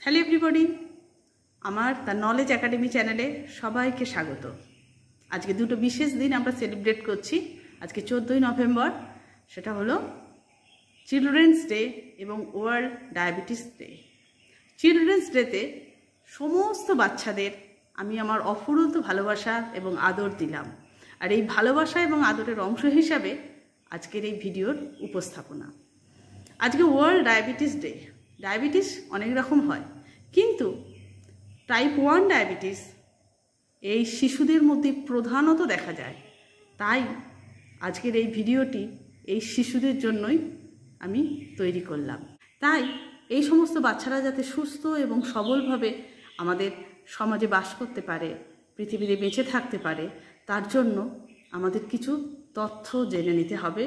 Hello everybody, আমার the knowledge academy চ্যানেলে সবাইকে স্বাগত। আজকে দুটো বিশেষ দিন আমরা সেলিব্রেট করছি। আজকে 14ই নভেম্বর, সেটা হলো চিলড্রেন্স ডে এবং ওয়ার্ল্ড ডায়াবেটিস ডে। চিলড্রেন্স ডেতে সমস্ত বাচ্চাদের আমি আমার অফুরন্ত ভালোবাসা এবং আদর দিলাম, আর এই ভালোবাসা এবং আদরের অংশ হিসাবে আজকের এই ভিডিওর উপস্থাপনা। আজকে ওয়ার্ল্ড ডায়াবেটিস ডে। ডায়াবেটিস অনেক রকম হয়, কিন্তু টাইপ 1 ডায়াবেটিস এই শিশুদের মধ্যে প্রধানত দেখা যায়। তাই আজকের এই ভিডিওটি এই শিশুদের জন্যই আমি তৈরি করলাম। তাই এই সমস্ত বাচ্চারা যাতে সুস্থ এবং সবলভাবে আমাদের সমাজে বাস করতে পারে, পৃথিবীতে বেঁচে থাকতে পারে, তার জন্য আমাদের কিছু তথ্য জেনে নিতে হবে,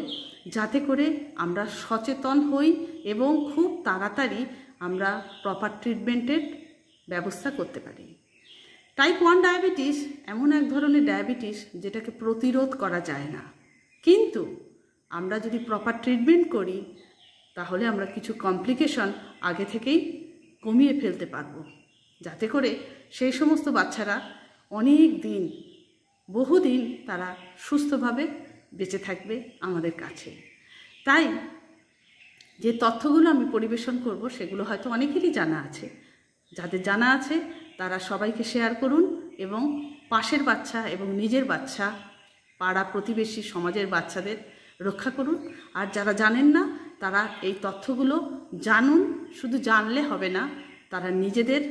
যাতে করে আমরা সচেতন হই এবং খুব তাড়াতাড়ি আমরা প্রপার ট্রিটমেন্টের ব্যবস্থা করতে পারি। টাইপ 1 ডায়াবেটিস এমন এক ধরনের ডায়াবেটিস যেটাকে প্রতিরোধ করা যায় না, কিন্তু আমরা যদি প্রপার ট্রিটমেন্ট করি তাহলে আমরা কিছু কমপ্লিকেশন আগে থেকেই কমিয়ে ফেলতে পারবো, যাতে করে সেই সমস্ত বাচ্চারা অনেক দিন, বহুদিন তারা সুস্থভাবে বেঁচে থাকবে আমাদের কাছে। তাই যে তথ্যগুলো আমি পরিবেশন করব সেগুলো হয়তো অনেকেরই জানা আছে। যাদের জানা আছে তারা সবাইকে শেয়ার করুন এবং পাশের বাচ্চা এবং নিজের বাচ্চা, পাড়া প্রতিবেশী, সমাজের বাচ্চাদের রক্ষা করুন। আর যারা জানেন না তারা এই তথ্যগুলো জানুন। শুধু জানলে হবে না, তারা নিজেদের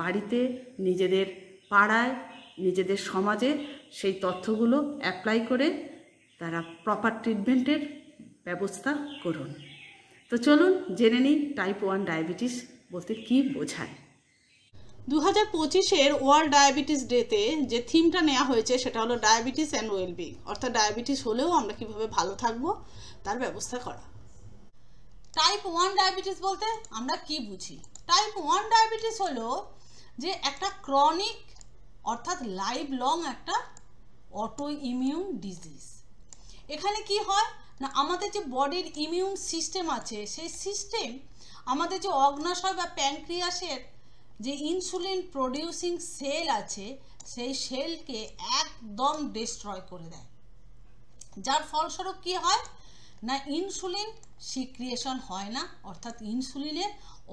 বাড়িতে, নিজেদের পাড়ায়, নিজেদের সমাজে সেই তথ্যগুলো অ্যাপ্লাই করে তারা প্রপার ট্রিটমেন্টের ব্যবস্থা করুন। তো চলুন জেনে নিই টাইপ 1 ডায়াবেটিস বলতে কী বোঝায়। 2025-এর ওয়ার্ল্ড ডায়াবেটিস ডেতে যে থিমটা নেওয়া হয়েছে সেটা হলো ডায়াবেটিস অ্যান্ড ওয়েলবিং, অর্থাৎ ডায়াবেটিস হলেও আমরা কীভাবে ভালো থাকবো তার ব্যবস্থা করা। টাইপ 1 ডায়াবেটিস বলতে আমরা কি বুঝি? টাইপ 1 ডায়াবেটিস হলো যে একটা ক্রনিক অর্থাৎ লাইফ লং একটা অটো ইমিউন ডিজিজ। এখানে কি হয় না, আমাদের যে বডির ইমিউন সিস্টেম আছে সেই সিস্টেম আমাদের যে অগ্নাশয় বা প্যানক্রিয়াসের যে ইনসুলিন প্রডিউসিং সেল আছে সেই সেলকে একদম ডিস্ট্রয় করে দেয়, যার ফলস্বরূপ কি হয় না, ইনসুলিন সিক্রিয়েশন হয় না, অর্থাৎ ইনসুলিনের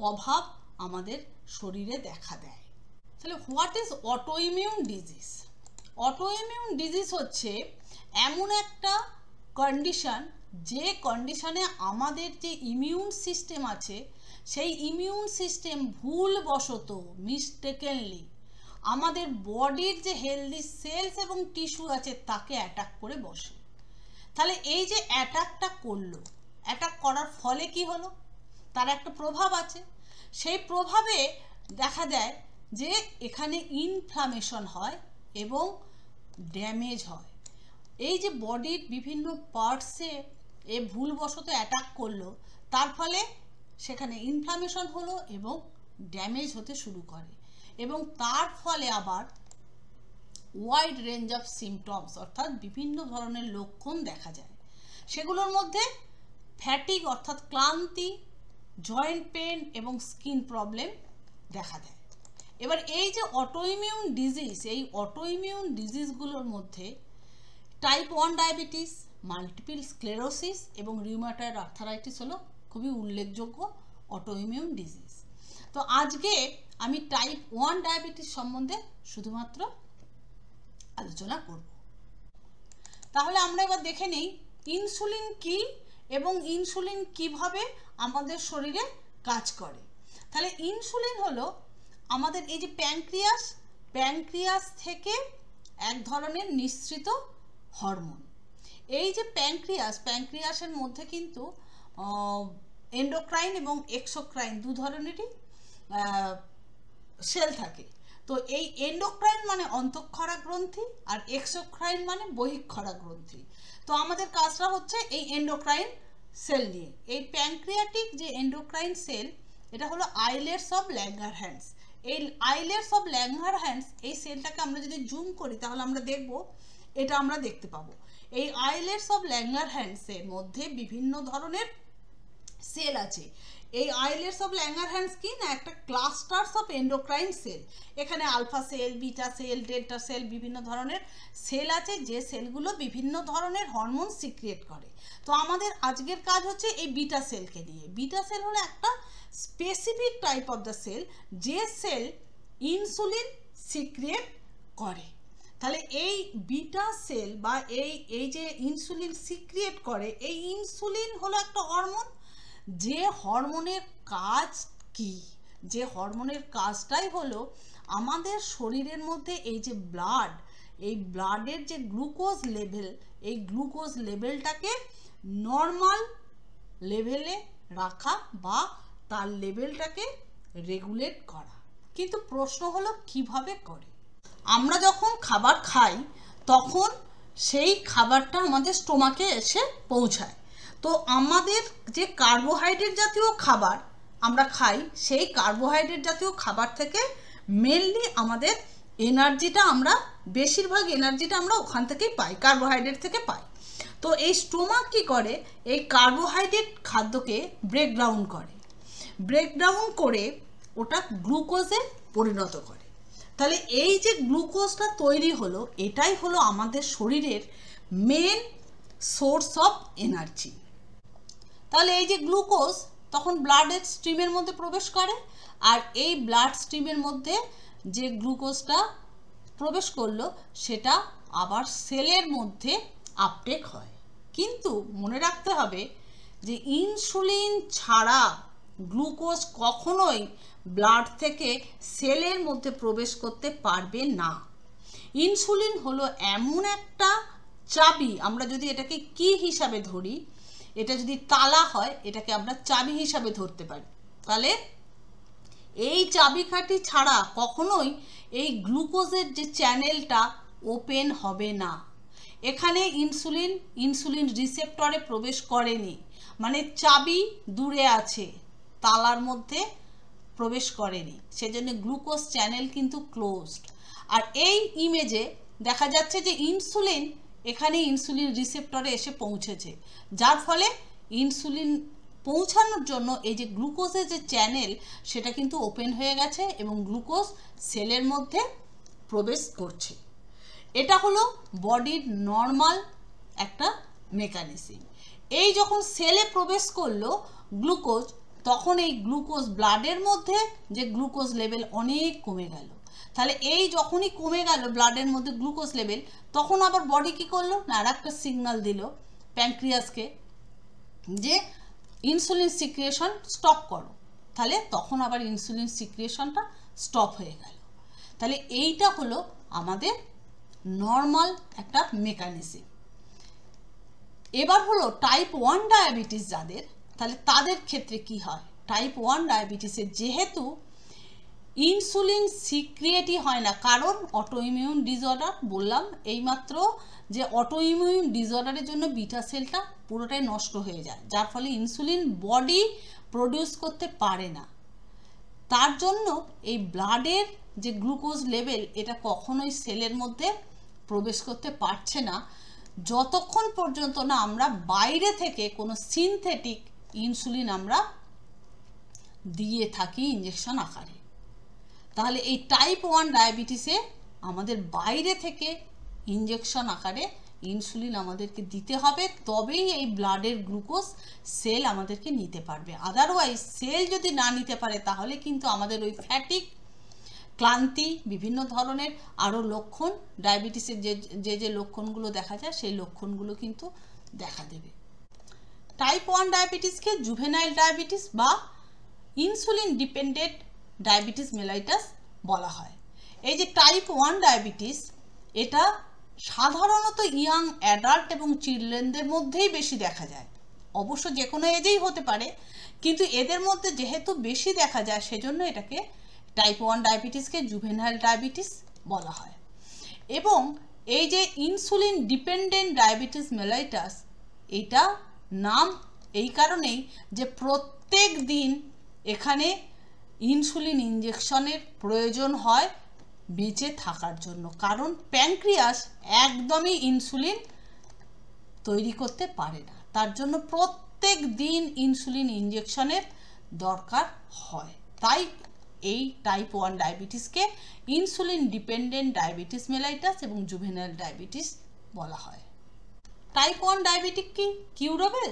অভাব আমাদের শরীরে দেখা দেয়। তাহলে what is autoimmune disease? Autoimmune disease হচ্ছে এমন একটা কন্ডিশন যে কন্ডিশনে আমাদের যে ইমিউন সিস্টেম আছে সেই ইমিউন সিস্টেম ভুলবশত, মিস্টেকেনলি আমাদের বডির যে হেলদি সেলস এবং টিস্যু আছে তাকে অ্যাটাক করে বসে। তাহলে এই যে অ্যাটাকটা করলো, অ্যাটাক করার ফলে কি হলো, তার একটা প্রভাব আছে। সেই প্রভাবে দেখা যায় যে এখানে ইনফ্লামেশন হয় এবং ড্যামেজ হয়। এই যে বডির বিভিন্ন পার্টসে এ ভুলবশত অ্যাটাক করলো, তার ফলে সেখানে ইনফ্লামেশন হলো এবং ড্যামেজ হতে শুরু করে, এবং তার ফলে আবার ওয়াইড রেঞ্জ অফ সিমটমস অর্থাৎ বিভিন্ন ধরনের লক্ষণ দেখা যায়। সেগুলোর মধ্যে ফ্যাটিগ অর্থাৎ ক্লান্তি, জয়েন্ট পেন এবং স্কিন প্রবলেম দেখা দেয়। এবার এই যে অটোইমিউন ডিজিজ, এই অটোইমিউন ডিজিজগুলোর মধ্যে টাইপ 1 ডায়াবেটিস, মাল্টিপল স্ক্লেরোসিস এবং রিউমাটয়েড আর্থারাইটিস হলো খুবই উল্লেখযোগ্য অটোইমিউন ডিজিজ। তো আজকে আমি টাইপ 1 ডায়াবেটিস সম্বন্ধে শুধুমাত্র আলোচনা করব। তাহলে আমরা এবার দেখে নেই ইনসুলিন কি এবং ইনসুলিন কিভাবে আমাদের শরীরে কাজ করে। তাহলে ইনসুলিন হলো আমাদের এই যে প্যানক্রিয়াস থেকে এক ধরনের নিঃসৃত হরমোন। এই যে প্যানক্রিয়াসের মধ্যে কিন্তু এন্ডোক্রাইন এবং এক্সোক্রাইন দু ধরনেরই সেল থাকে। তো এই এন্ডোক্রাইন মানে অন্তঃক্ষরা গ্রন্থি আর এক্সোক্রাইন মানে বহিঃক্ষরা গ্রন্থি। তো আমাদের কাজটা হচ্ছে এই এন্ডোক্রাইন সেল নিয়ে। এই প্যানক্রিয়াটিক যে এন্ডোক্রাইন সেল, এটা হলো আইলেটস অফ ল্যাঙ্গারহ্যান্স। এই আইলেটস অফ ল্যাঙ্গারহ্যান্স এই সেলটাকে আমরা যদি জুম করি তাহলে আমরা দেখব, এটা আমরা দেখতে পাবো। এই আইলেটস অফ ল্যাঙ্গারহ্যান্সের মধ্যে বিভিন্ন ধরনের সেল আছে। এই আইলেটস অফ ল্যাঙ্গারহ্যান্স কি না একটা ক্লাস্টার্স অফ এন্ডোক্রাইন সেল। এখানে alpha cell, beta cell, delta cell, বিভিন্ন ধরনের সেল আছে যে সেলগুলো বিভিন্ন ধরনের হরমোন সিক্রিয়েট করে। তো আমাদের আজকের কাজ হচ্ছে এই বিটা সেলকে নিয়ে। বিটা সেল হলো একটা specific type of the cell যে সেল ইনসুলিন সিক্রিয়েট করে। তাহলে এই বিটা সেল বা এই যে ইনসুলিন সিক্রিয়েট করে, এই ইনসুলিন হলো একটা হরমোন। যে হরমোনের কাজ কি? যে হরমোনের কাজটাই হলো আমাদের শরীরের মধ্যে এই যে ব্লাড, এই ব্লাডের যে গ্লুকোজ লেভেল, এই গ্লুকোজ লেভেলটাকে নর্মাল লেভেলে রাখা বা তার লেভেলটাকে রেগুলেট করা। কিন্তু প্রশ্ন হলো কিভাবে করে? আমরা যখন খাবার খাই তখন সেই খাবারটা আমাদের স্টোমাকে এসে পৌঁছায়। তো আমাদের যে কার্বোহাইড্রেট জাতীয় খাবার আমরা খাই, সেই কার্বোহাইড্রেট জাতীয় খাবার থেকে মেনলি আমাদের এনার্জিটা আমরা বেশিরভাগ এনার্জিটা আমরা ওখান থেকেই পাই, কার্বোহাইড্রেট থেকে পাই। তো এই স্টোমাক কি করে? এই কার্বোহাইড্রেট খাদ্যকে ব্রেকডাউন করে, ব্রেকডাউন করে ওটা গ্লুকোজে পরিণত করে। তাহলে এই যে গ্লুকোজটা তৈরি হলো, এটাই হলো আমাদের শরীরের মেন সোর্স অফ এনার্জি। তাহলে এই যে গ্লুকোজ তখন ব্লাডের স্ট্রিমের মধ্যে প্রবেশ করে, আর এই ব্লাড স্ট্রিমের মধ্যে যে গ্লুকোজটা প্রবেশ করলো সেটা আবার সেলের মধ্যে আপটেক হয়। কিন্তু মনে রাখতে হবে যে ইনসুলিন ছাড়া গ্লুকোজ কখনোই ব্লাড থেকে সেলের মধ্যে প্রবেশ করতে পারবে না। ইনসুলিন হলো এমন একটা চাবি, আমরা যদি এটাকে কি হিসাবে ধরি, এটা যদি তালা হয় এটাকে আমরা চাবি হিসাবে ধরতে পারি। তাহলে এই চাবিকাঠি ছাড়া কখনোই এই গ্লুকোজের যে চ্যানেলটা ওপেন হবে না। এখানে ইনসুলিন রিসেপ্টরে প্রবেশ করেনি, মানে চাবি দূরে আছে, তালার মধ্যে প্রবেশ করেনি, সেজন্য গ্লুকোজ চ্যানেল কিন্তু ক্লোজড। আর এই ইমেজে দেখা যাচ্ছে যে ইনসুলিন এখানে ইনসুলিন রিসেপ্টরে এসে পৌঁছেছে, যার ফলে ইনসুলিন পৌঁছানোর জন্য এই যে গ্লুকোজের যে চ্যানেল সেটা কিন্তু ওপেন হয়ে গেছে এবং গ্লুকোজ সেলের মধ্যে প্রবেশ করছে। এটা হলো বডির নর্মাল একটা মেকানিজম। এই যখন সেলে প্রবেশ করলো গ্লুকোজ, তখন এই গ্লুকোজ ব্লাডের মধ্যে যে গ্লুকোজ লেভেল অনেক কমে গেল। তাহলে এই যখনই কমে গেল ব্লাডের মধ্যে গ্লুকোজ লেভেল, তখন আবার বডি কি করলো না আর একটা সিগন্যাল দিল প্যানক্রিয়াসকে যে ইনসুলিন সিক্রিয়েশন স্টপ করো। তাহলে তখন আবার ইনসুলিন সিক্রিয়েশনটা স্টপ হয়ে গেল। তাহলে এইটা হলো আমাদের নর্মাল একটা মেকানিজম। এবার হলো টাইপ 1 ডায়াবেটিস যাদের, তাহলে তাদের ক্ষেত্রে কি হয়? টাইপ 1 ডায়াবেটিসে যেহেতু ইনসুলিন সিক্রিয়েটই হয় না, কারণ অটোইমিউন ডিসঅর্ডার, বললাম এইমাত্র যে অটোইমিউন ডিসঅর্ডারের জন্য বিটা সেলটা পুরোটাই নষ্ট হয়ে যায়, যার ফলে ইনসুলিন বডি প্রডিউস করতে পারে না। তার জন্য এই ব্লাডের যে গ্লুকোজ লেভেল এটা কখনোই সেলের মধ্যে প্রবেশ করতে পারছে না, যতক্ষণ পর্যন্ত না আমরা বাইরে থেকে কোনো সিনথেটিক ইনসুলিন আমরা দিয়ে থাকি ইঞ্জেকশন আকারে। তাহলে এই টাইপ 1 ডায়াবেটিসে আমাদের বাইরে থেকে ইঞ্জেকশন আকারে ইনসুলিন আমাদেরকে দিতে হবে, তবেই এই ব্লাডের গ্লুকোজ সেল আমাদেরকে নিতে পারবে। আদারওয়াইজ সেল যদি না নিতে পারে তাহলে কিন্তু আমাদের ওই ফ্যাটিক, ক্লান্তি, বিভিন্ন ধরনের আরও লক্ষণ, ডায়াবেটিসের যে লক্ষণগুলো দেখা যায় সেই লক্ষণগুলো কিন্তু দেখা দেবে। টাইপ 1 ডায়াবেটিসকে জুভেনাইল ডায়াবেটিস বা ইনসুলিন ডিপেন্ডেন্ট ডায়াবেটিস মেলাইটাস বলা হয়। এই যে টাইপ 1 ডায়াবেটিস এটা সাধারণত ইয়াং অ্যাডাল্ট এবং চিলড্রেনদের মধ্যেই বেশি দেখা যায়। অবশ্য যে কোনো এজেই হতে পারে, কিন্তু এদের মধ্যে যেহেতু বেশি দেখা যায় সেজন্য এটাকে টাইপ 1 ডায়াবেটিসকে জুভেনাইল ডায়াবেটিস বলা হয়। এবং এই যে ইনসুলিন ডিপেন্ডেন্ট ডায়াবেটিস মেলাইটাস, এটা নাম এই কারণেই যে প্রত্যেক দিন এখানে ইনসুলিন ইঞ্জেকশনের প্রয়োজন হয় বেঁচে থাকার জন্য, কারণ প্যানক্রিয়াস একদমই ইনসুলিন তৈরি করতে পারে না। তার জন্য প্রত্যেক প্রত্যেক দিন ইনসুলিন ইনজেকশনের দরকার হয়। তাই এই টাইপ 1 ডায়াবেটিসকে ইনসুলিন ডিপেন্ডেন্ট ডায়াবেটিস মেলাইটাস এবং জুভেনাইল ডায়াবেটিস বলা হয়। টাইপ 1 ডায়াবেটিক কি কিউরেবল?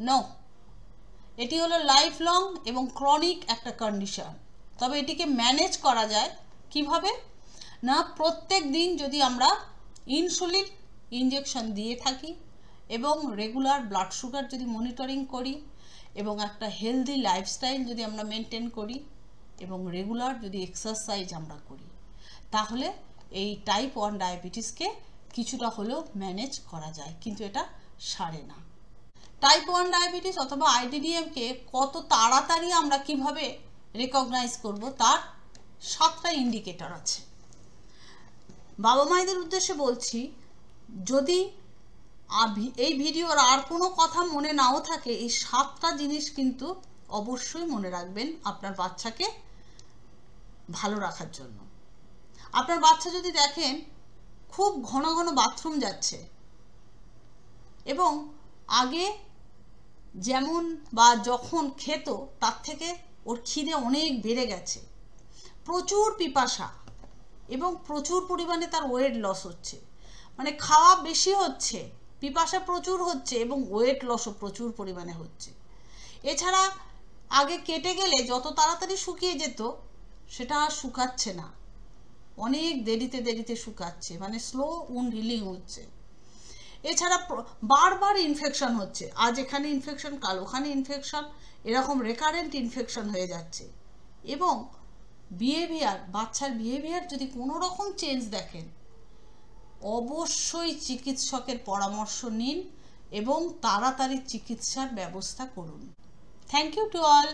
নো, এটি হলো লাইফ লং এবং ক্রনিক একটা কন্ডিশন। তবে এটিকে ম্যানেজ করা যায় কিভাবে না, প্রত্যেক দিন যদি আমরা ইনসুলিন ইনজেকশন দিয়ে থাকি এবং রেগুলার ব্লাড সুগার যদি মনিটরিং করি এবং একটা হেলদি লাইফস্টাইল যদি আমরা মেনটেন করি এবং রেগুলার যদি এক্সারসাইজ আমরা করি, তাহলে এই টাইপ 1 ডায়াবেটিসকে কিছুটা হলেও ম্যানেজ করা যায়, কিন্তু এটা সারে না। টাইপ 1 ডায়াবেটিস অথবা আইডিডিএমকে কত তাড়াতাড়ি আমরা কিভাবে রেকগনাইজ করব তার 7টা ইন্ডিকেটর আছে। বাবা মায়েদের উদ্দেশ্যে বলছি, যদি এই ভিডিওর আর কোনো কথা মনে নাও থাকে, এই 7টা জিনিস কিন্তু অবশ্যই মনে রাখবেন আপনার বাচ্চাকে ভালো রাখার জন্য। আপনার বাচ্চা যদি দেখেন খুব ঘন ঘন বাথরুম যাচ্ছে এবং আগে যেমন বা যখন খেত তার থেকে ওর খিদে অনেক বেড়ে গেছে, প্রচুর পিপাসা এবং প্রচুর পরিমাণে তার ওয়েট লস হচ্ছে, মানে খাওয়া বেশি হচ্ছে, পিপাসা প্রচুর হচ্ছে এবং ওয়েট লসও প্রচুর পরিমাণে হচ্ছে। এছাড়া আগে কেটে গেলে যত তাড়াতাড়ি শুকিয়ে যেত সেটা আর শুকাচ্ছে না, অনেক দেরিতে দেরিতে শুকাচ্ছে, মানে স্লো উন্ড হিলিং হচ্ছে। এছাড়া বারবার ইনফেকশন হচ্ছে, আজ এখানে ইনফেকশন, কাল ওখানে ইনফেকশন, এরকম রেকারেন্ট ইনফেকশন হয়ে যাচ্ছে। এবং বাচ্চার বিহেভিয়ার যদি কোনো রকম চেঞ্জ দেখেন, অবশ্যই চিকিৎসকের পরামর্শ নিন এবং তাড়াতাড়ি চিকিৎসার ব্যবস্থা করুন। Thank you to all.